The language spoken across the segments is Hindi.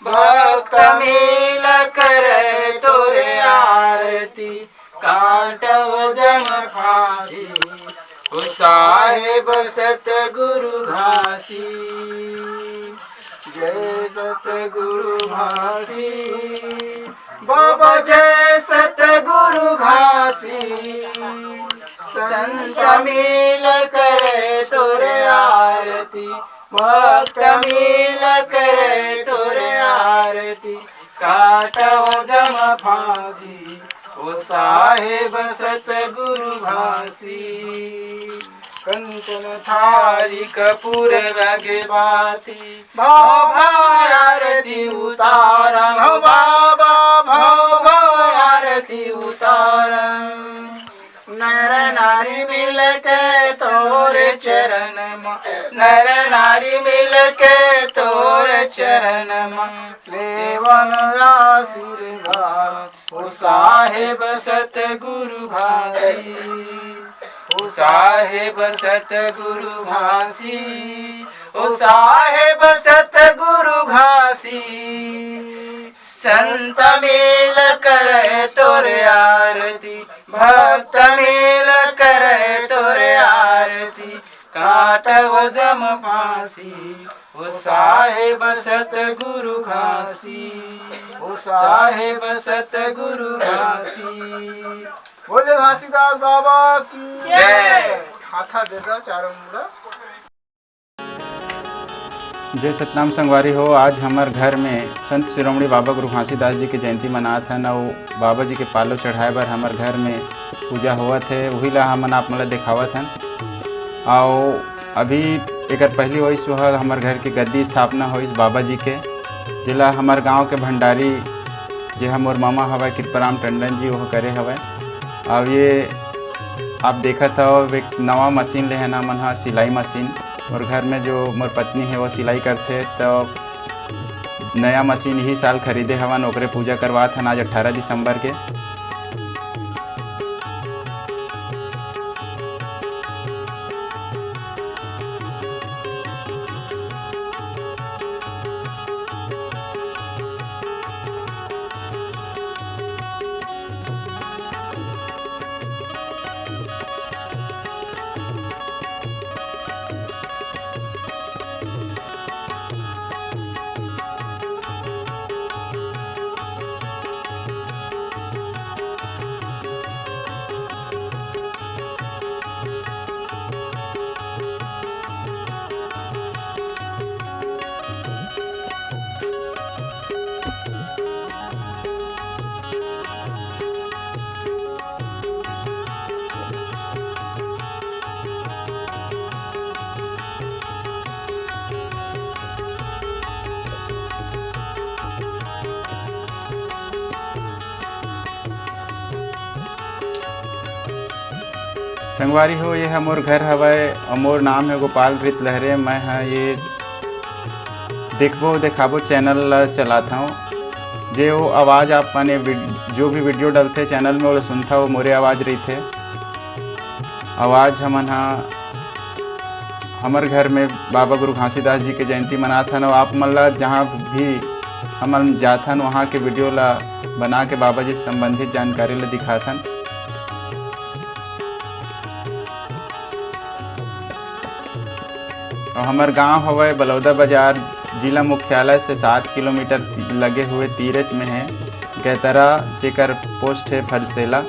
भक्त मिल करे तोरे आरती, काटव जम फांसी, ओ साहेब सतगुरु घासी। जय सतगुरु घासी, बाबा जय सतगुरु घासी। संत मिल करे तोरे आरती, भक्त मिल करे तोरे आरती, काटव जम फांसी, ओ साहेब सतगुरु घासी। कंचन थारी कपूर लगे बाती, भाव भाव आरती उतारा, हो बाबा भाव भाव आरती उतारा। नर नारी मिल के तोरे चरण में, नर नारी मिल के तोरे चरण में, लेवन आशीर्वाद, ओ साहेब सतगुरु घासी, ओ साहेब सतगुरु घासी, ओ साहेब सतगुरु घासी। संत मिल करे तोरे आरती, भक्त मिल करे तोरे आरती, काटव जम फांसी, ओ साहेब सतगुरु घासी, ओ साहेब सतगुरु घासी। बोले घासीदास बाबा की जय। हाथा दे दो चारों मुड़ा। जय सतनाम संगवारी हो। आज हमार घर में संत शिरोमणि बाबा गुरु घासीदास जी की जयंती मनात हन और बाबा जी के पालो चढ़ाए बर हमार घर में पूजा होवत है, वही ला हमन आप मन ला दिखावत हन। और अभी एक पहली होइस वह हमार घर के गद्दी स्थापना होइस बाबा जी के, जिला हमार गांव के भंडारी जे मोर मामा हवा कृपाराम टंडन जी वह करे हवा। और ये आप देखत हो एक नवा मशीन ले है ना मन हा सिलाई मशीन, और घर में जो मोर पत्नी है वो सिलाई करते, तो नया मशीन ही साल खरीदे हवन, ओकरे पूजा करवात हन आज 18 दिसंबर के। संगवारी हो, ये मोर घर हवय और मोर नाम है गोपाल रीत लहरे। मैं हाँ ये देखबो देखाबो चैनल ला चलाता हूँ। जे वो आवाज़ आप माने जो भी वीडियो डलते चैनल में वो सुनता वो मोरे आवाज़ रही थे। आवाज़ हमन हाँ हमार घर में बाबा गुरु घासीदास जी के जयंती मनाथन, और आप मन ला जहाँ भी हमन जाथन वहाँ के वीडियो ला बना के बाबा जी से संबंधित जानकारी ला दिखाथन। और हमार गांव हवे बलौदा बाजार, जिला मुख्यालय से 7 किलोमीटर लगे हुए तीरच में है गैतरा, जेकर पोस्ट है फरसेला।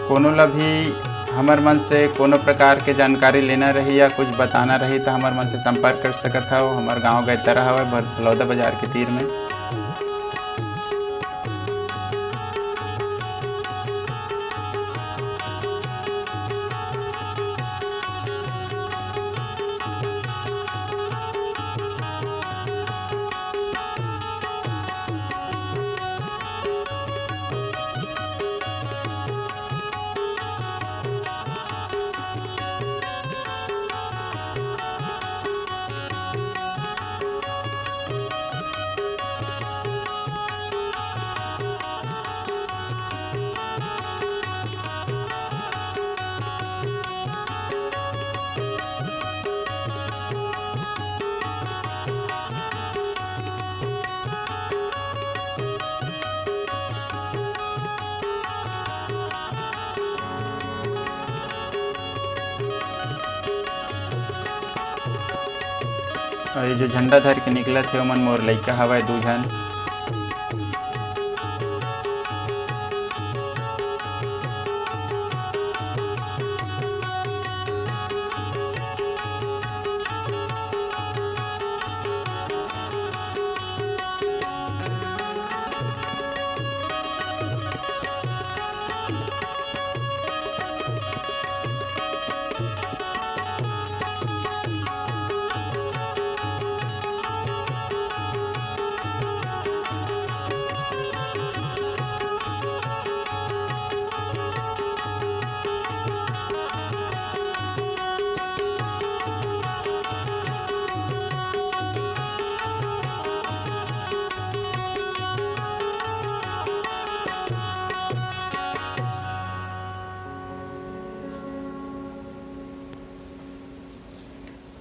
कोनो ला भी हमार मन से कोनो प्रकार के जानकारी लेना रही या कुछ बताना रही तो हमार मन से संपर्क कर सकत हो। हमार गांव गैतरा हवे बलौदा बाजार के तीर में। और ये जो झंडा धर के निकलत हे ओमन मोर लइका हवय 2 झन।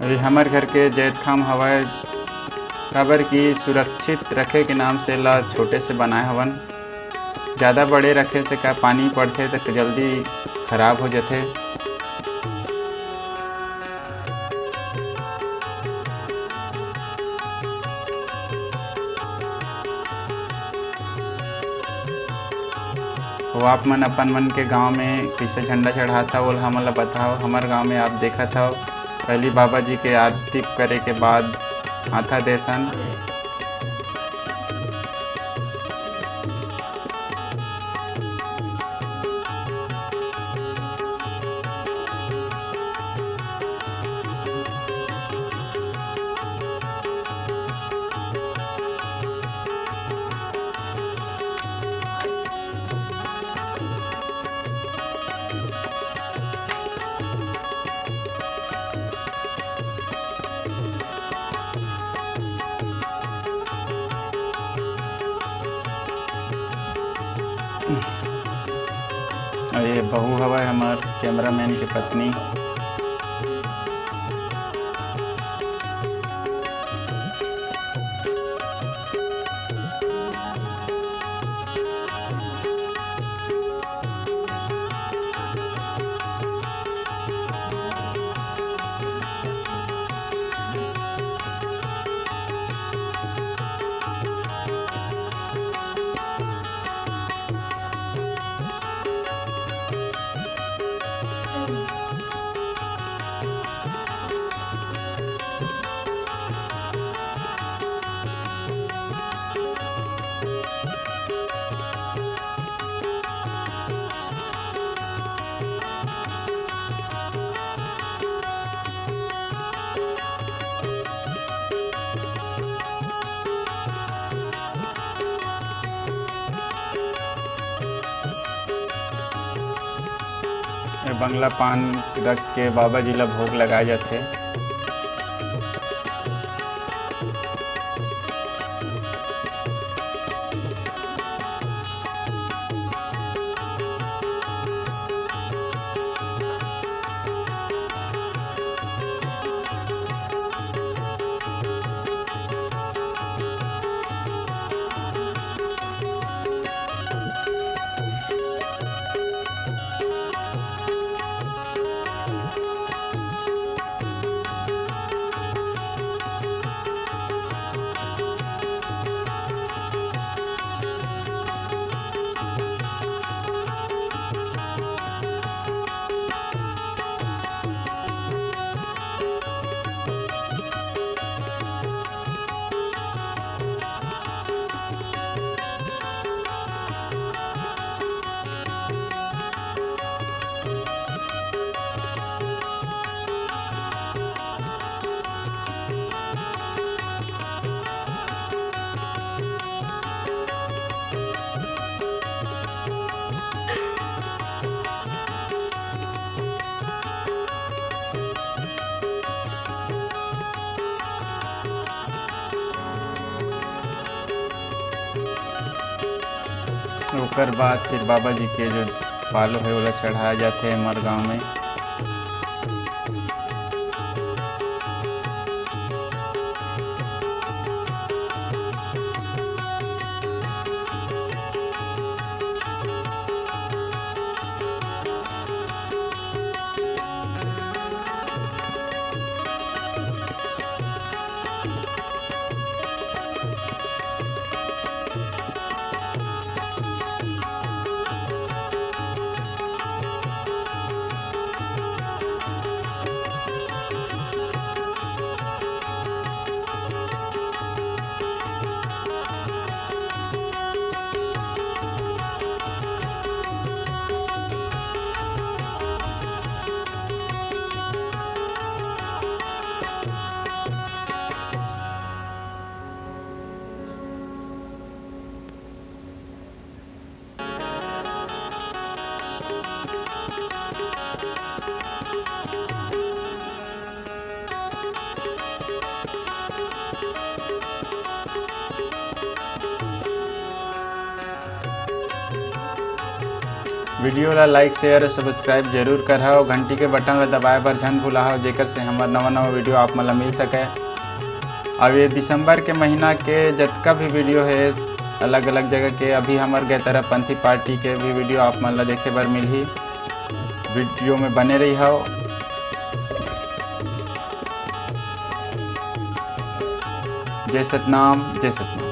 अभी हमार घर के जैत खाम हवय काबर की सुरक्षित रखे के नाम से ला छोटे से बनाए हवन। ज़्यादा बड़े रखे से का पानी पड़थे तो जल्दी खराब हो जाथे। वो आप मन अपन मन के गांव में कैसे झंडा चढ़ाता वो हमन ला बताओ। हमार गांव में आप देखत हव पहली बाबा जी के आरती करे के बाद आथा देथन। और ये बहू हवय हमार कैमरामैन की पत्नी। बंगला पान रख के बाबा जी ला भोग लगाए जाथे। ओकर बाद फिर बाबा जी के जो पालो है ओला चढ़ाया जाथे हमार गाँव में। वीडियो ला लाइक शेयर और सब्सक्राइब जरूर करहो। घंटी के बटन ला दबाए बर झन भुलाओ, जेकर से हमार नवा वीडियो आप मन ला मिल सके। अब ये दिसंबर के महीना के जितना भी वीडियो है अलग अलग जगह के, अभी हमार गैतरापंथी पार्टी के भी वीडियो आप मन ला देखे बर मिलही। वीडियो में बने रही हो। जय सतनाम, जय सतनाम।